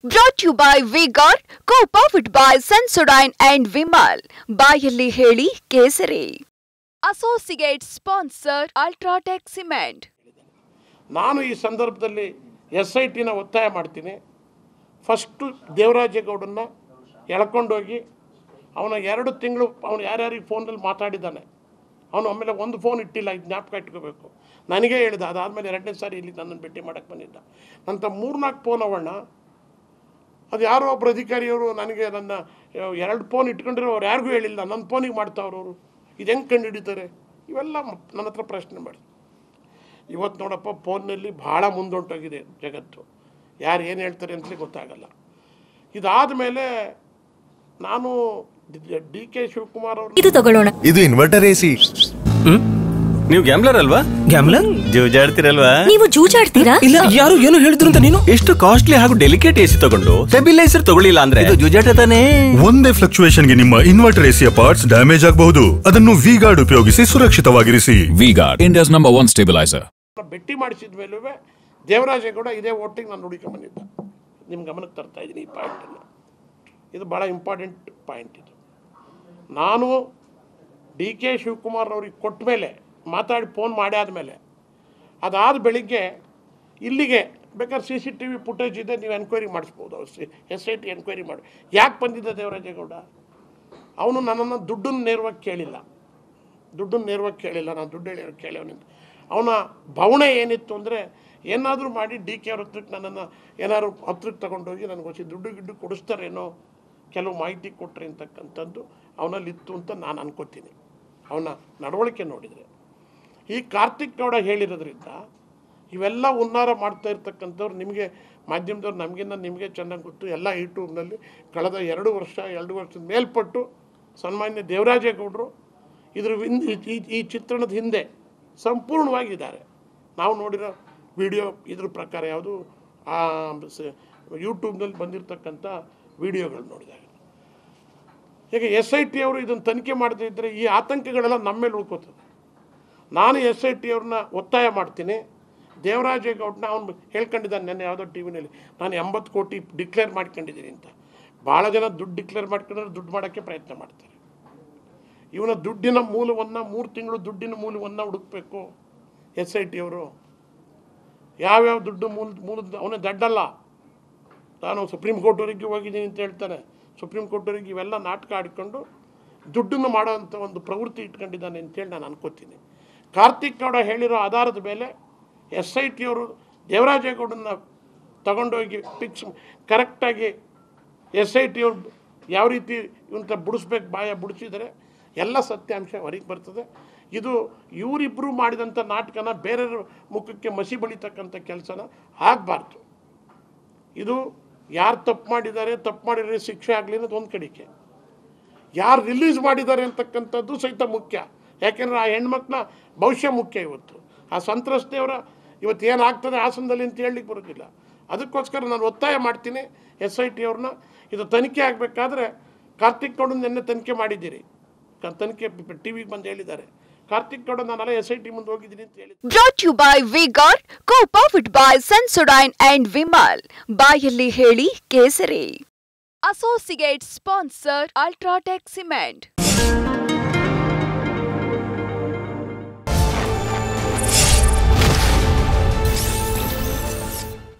Brought to you by V-Guard, co-powered by Sensodyne and Vimal. ಬಾಯಲ್ಲಿ ಹೇಳಿ ಕೇಸರಿ. Associate sponsor Ultratech Cement. ನಾನು ಈ ಸಂದರ್ಭದಲ್ಲಿ SITನ ಒತ್ತಾಯ ಮಾಡ್ತೀನಿ. ಫಸ್ಟು ದೇವರಾಜೇಗೌಡನ್ನ ಎಳ್ಕೊಂಡೋಗಿ ಅವನ 2 ತಿಂಗಳು ಅವನು ಯಾರ್ಯಾರಿಗೆ ಫೋನಲ್ಲಿ ಮಾತಾಡಿದ್ದಾನೆ. ಅವನು ಆಮೇಲೆ ಒಂದು ಫೋನ್ ಇಟ್ಟಿಲ್ಲ, ಇದು ಜ್ಞಾಪಕ ಇಟ್ಕೋಬೇಕು. ನನಗೆ ಹೇಳಿದ, ಅದಾದಮೇಲೆ 2ನೇ ಸಾರಿ ಇಲ್ಲಿ ನನ್ನನ್ನು ಭೇಟಿ ಮಾಡೋಕ್ಕೆ ಬಂದಿದ್ದ. ನಂತ 3-4 ಫೋನ್ ಅವಣ್ಣ, ಅದು ಯಾರೋ ಒಬ್ಬರು ಅಧಿಕಾರಿಯವರು ನನಗೆ ನನ್ನ 2 ಫೋನ್ ಇಟ್ಕೊಂಡಿರೋ ಅವ್ರು ಯಾರಿಗೂ ಹೇಳಿಲ್ಲ, ನನ್ನ ಫೋನಿಗೆ ಮಾಡ್ತಾವ್ರವರು, ಇದು ಹೆಂಗೆ ಕಂಡು ಹಿಡಿತಾರೆ, ಇವೆಲ್ಲ ನನ್ನ ಹತ್ರ ಪ್ರಶ್ನೆ ಮಾಡಿ. ಇವತ್ತು ನೋಡಪ್ಪ, ಫೋನ್ನಲ್ಲಿ ಭಾಳ ಮುಂದೊಂಟೋಗಿದೆ ಜಗತ್ತು, ಯಾರು ಏನು ಹೇಳ್ತಾರೆ ಅಂತಲೇ ಗೊತ್ತಾಗಲ್ಲ. ಇದಾದ ಮೇಲೆ ನಾನು DK ಶಿವಕುಮಾರ್ ಅವರು ಇದು ತಗೊಳ್ಳೋಣ, ಇದು ಇನ್ವರ್ಟರ್ AC. ನೀವು ಗ್ಯಾಮ್ಲರ್ ಅಲ್ವಾ? ಗ್ಯಾಮ್ಲರ್ ಜೂಜಾಡ್ತಿರಲ್ವಾ? ನೀವು ಜೂಜಾಡ್ತೀರಾ? ಇಲ್ಲ, ಯಾರು ಏನು ಹೇಳಿದ್ರು ಅಂತ ನೀನು ಎಷ್ಟು ಕಾಸ್ಟ್ಲಿ ಹಾಗೂ ಡೆಲಿಕೇಟ್ AC ತಗೊಂಡು ಸ್ಟೆಬಿಲೈಸರ್ ತಗೊಳ್ಳಿಲ್ಲ ಅಂದ್ರೆ ಇದು ಜೂಜಾಟ ತಾನೇ. ಒಂದೇ ಫ್ಲಕ್ಚುಯೇಷನ್ ಗೆ ನಿಮ್ಮ ಇನ್ವರ್ಟರ್ AC ಪಾರ್ಟ್ಸ್ ಡ್ಯಾಮೇಜ್ ಆಗಬಹುದು. ಅದನ್ನು V-Guard ಉಪಯೋಗಿಸಿ ಸುರಕ್ಷಿತವಾಗಿರಿಸಿ. V-Guard, India's #1 stabilizer. ಭೇಟಿ ಮಾಡಿಸಿದ ಮೇಲೂ ದೇವರಾಜೇಗೌಡ ಇದೇ ಓಟಿಗೆ ನಾನು ಹುಡುಕೊಂಡ್ಬಂದಿದ್ದ. ನಿಮ್ಮ ಗಮನಕ್ಕೆ ತರ್ತಾ ಇದ್ದೀನಿ ಈ ಪಾಯಿಂಟನ್ನು. ಇದು ಭಾಳ ಇಂಪಾರ್ಟೆಂಟ್ ಪಾಯಿಂಟ್. ಇದು ನಾನು DK ಶಿವಕುಮಾರ್ ಅವ್ರಿಗೆ ಕೊಟ್ಟ ಮೇಲೆ ಮಾತಾಡಿ ಫೋನ್ ಮಾಡಿ ಆದಮೇಲೆ, ಅದಾದ ಬೆಳಿಗ್ಗೆ ಇಲ್ಲಿಗೆ ಬೇಕಾದ್ರೆ CCTV ಫುಟೇಜ್ ಇದೆ, ನೀವು ಎನ್ಕ್ವೈರಿ ಮಾಡಿಸ್ಬೋದು. SIT ಎನ್ಕ್ವೈರಿ ಮಾಡಿ ಯಾಕೆ ಬಂದಿದ್ದ ದೇವರಾಜೇಗೌಡ. ಅವನು ನನ್ನನ್ನು ದುಡ್ಡನ್ನು ನೇರವಾಗಿ ಕೇಳಿಲ್ಲ, ನಾನು ದುಡ್ಡು ಕೇಳೋನಿಂದ. ಅವನ ಭಾವನೆ ಏನಿತ್ತು ಅಂದರೆ, ಏನಾದರೂ ಮಾಡಿ DK ಅವ್ರ ಹತ್ರಕ್ಕೆ ನನ್ನನ್ನು ಏನಾದ್ರು ಹತ್ರಕ್ಕೆ ತಗೊಂಡೋಗಿ ನನಗೋಸಿ ದುಡ್ಡು ಕೊಡಿಸ್ತಾರೇನೋ, ಕೆಲವು ಮಾಹಿತಿ ಕೊಟ್ಟರೆ ಅಂತಕ್ಕಂಥದ್ದು ಅವನಲ್ಲಿತ್ತು ಅಂತ ನಾನು ಅನ್ಕೋತೀನಿ, ಅವನ ನಡವಳಿಕೆ ನೋಡಿದರೆ. ಈ ಕಾರ್ತಿಕ್ ಗೌಡ ಹೇಳಿರೋದ್ರಿಂದ ಇವೆಲ್ಲ ಉನ್ನಾರ ಮಾಡ್ತಾ ಇರ್ತಕ್ಕಂಥವ್ರು ನಿಮಗೆ ಮಾಧ್ಯಮದವ್ರು ನಿಮಗೆ ಚೆನ್ನಾಗಿ ಗೊತ್ತು. ಎಲ್ಲ ಯೂಟ್ಯೂಬ್ನಲ್ಲಿ ಕಳೆದ 2 ವರ್ಷದ ಮೇಲ್ಪಟ್ಟು ಸನ್ಮಾನ್ಯ ದೇವರಾಜೇಗೌಡರು ಈ ಚಿತ್ರಣದ ಹಿಂದೆ ಸಂಪೂರ್ಣವಾಗಿದ್ದಾರೆ. ನಾವು ನೋಡಿರೋ ವಿಡಿಯೋ ಇದ್ರ ಪ್ರಕಾರ ಯಾವುದು ಯೂಟ್ಯೂಬ್ನಲ್ಲಿ ಬಂದಿರತಕ್ಕಂಥ ವಿಡಿಯೋಗಳು ನೋಡಿದಾಗ, ಈಗ SIT ಅವರು ಇದನ್ನು ತನಿಖೆ ಮಾಡದೇ ಇದ್ದರೆ ಈ ಆತಂಕಗಳೆಲ್ಲ ನಮ್ಮ ಮೇಲೆ ಉಳ್ಕೋತದೆ. ನಾನು SIT ಅವ್ರನ್ನ ಒತ್ತಾಯ ಮಾಡ್ತೀನಿ. ದೇವರಾಜೇಗೌಡನ ಅವನು ಹೇಳ್ಕೊಂಡಿದ್ದಾನೆ ನೆನ್ನೆ ಯಾವುದೋ TV-ನಲ್ಲಿ, ನಾನು 80 ಕೋಟಿ ಡಿಕ್ಲೇರ್ ಮಾಡ್ಕೊಂಡಿದ್ದೀನಿ ಅಂತ. ಭಾಳ ಜನ ದುಡ್ಡು ಡಿಕ್ಲೇರ್ ಮಾಡ್ಕೊಂಡ್ರೆ ದುಡ್ಡು ಮಾಡೋಕ್ಕೆ ಪ್ರಯತ್ನ ಮಾಡ್ತಾರೆ. ಇವನ ದುಡ್ಡಿನ ಮೂಲವನ್ನು 3 ತಿಂಗಳು ದುಡ್ಡಿನ ಮೂಲವನ್ನು ಹುಡುಕಬೇಕು SIT ಅವರು. ಯಾವ್ಯಾವ ದುಡ್ಡು ಮೂಲದ ಅವನೇ ದಡ್ಡಲ್ಲ. ನಾನು ಸುಪ್ರೀಂ ಕೋರ್ಟ್ವರೆಗೆ ಹೋಗಿದ್ದೀನಿ ಅಂತ ಹೇಳ್ತಾನೆ. ಸುಪ್ರೀಂ ಕೋರ್ಟ್ವರೆಗೆ ಇವೆಲ್ಲ ನಾಟಕ ಆಡಿಕೊಂಡು ದುಡ್ಡನ್ನು ಮಾಡೋವಂಥ ಒಂದು ಪ್ರವೃತ್ತಿ ಇಟ್ಕೊಂಡಿದ್ದಾನೆ ಅಂತೇಳಿ ನಾನು ಅನ್ಕೋತೀನಿ. ಕಾರ್ತಿಕ್ ಗೌಡ ಹೇಳಿರೋ ಆಧಾರದ ಮೇಲೆ SIT ಅವರು ದೇವರಾಜೇಗೌಡನ್ನ ತಗೊಂಡೋಗಿ ಕರೆಕ್ಟಾಗಿ SIT ಅವರು ಯಾವ ರೀತಿ ಇವಂತ ಬಿಡಿಸ್ಬೇಕು ಬಾಯ ಬಿಡಿಸಿದರೆ ಎಲ್ಲ ಸತ್ಯಾಂಶ ಹೊರಗೆ ಬರ್ತದೆ. ಇದು ಇವರಿಬ್ಬರು ಮಾಡಿದಂಥ ನಾಟಕನ ಬೇರೆಯವ್ರ ಮುಖಕ್ಕೆ ಮಸಿ ಬಳಿತಕ್ಕಂಥ ಕೆಲಸನ ಆಗಬಾರ್ದು. ಇದು ಯಾರು ತಪ್ಪು ಮಾಡಿದರೆ ಶಿಕ್ಷೆ ಆಗಲಿ ಅನ್ನೋದು ಒಂದು ಕಡೆಗೆ, ಯಾರು ರಿಲೀಸ್ ಮಾಡಿದ್ದಾರೆ ಅಂತಕ್ಕಂಥದ್ದು ಸಹಿತ ಮುಖ್ಯ. ಯಾಕೆಂದರೆ ಆ ಹೆಣ್ಮಕ್ಳ ಭವಿಷ್ಯ ಮುಖ್ಯ. ಇವತ್ತು ಆ ಸಂತ್ರಸ್ತೆಯವರ ಇವತ್ತು ಏನಾಗ್ತದೆ ಹಾಸನದಲ್ಲಿ ಅಂತ ಹೇಳಲಿಕ್ಕೆ ಬರೋದಿಲ್ಲ. ಅದಕ್ಕೋಸ್ಕರ ನಾನು ಒತ್ತಾಯ ಮಾಡ್ತೀನಿ SIT ಅವ್ರನ್ನ, ಇದು ತನಿಖೆ ಆಗಬೇಕಾದ್ರೆ ಕಾರ್ತಿಕ್ ಗೌಡನ ನಿನ್ನೆ ತನಿಖೆ ಮಾಡಿದ್ದೀರಿ, ತನಿಖೆ TV-ಗೆ ಬಂದು ಹೇಳಿದ್ದಾರೆ. ಕಾರ್ತಿಕ್ ಗೌಡ ನಾನೆಲ್ಲ SIT ಮುಂದೆ ಹೋಗಿದ್ದೀನಿ ಅಂತ ಹೇಳಿ. Brought to you by V-Guard, co-powered by Sensodyne and Vimal. ಬಾಯಲ್ಲಿ ಹೇಳಿ ಕೇಸರಿ. Associate sponsor Ultratech Cement.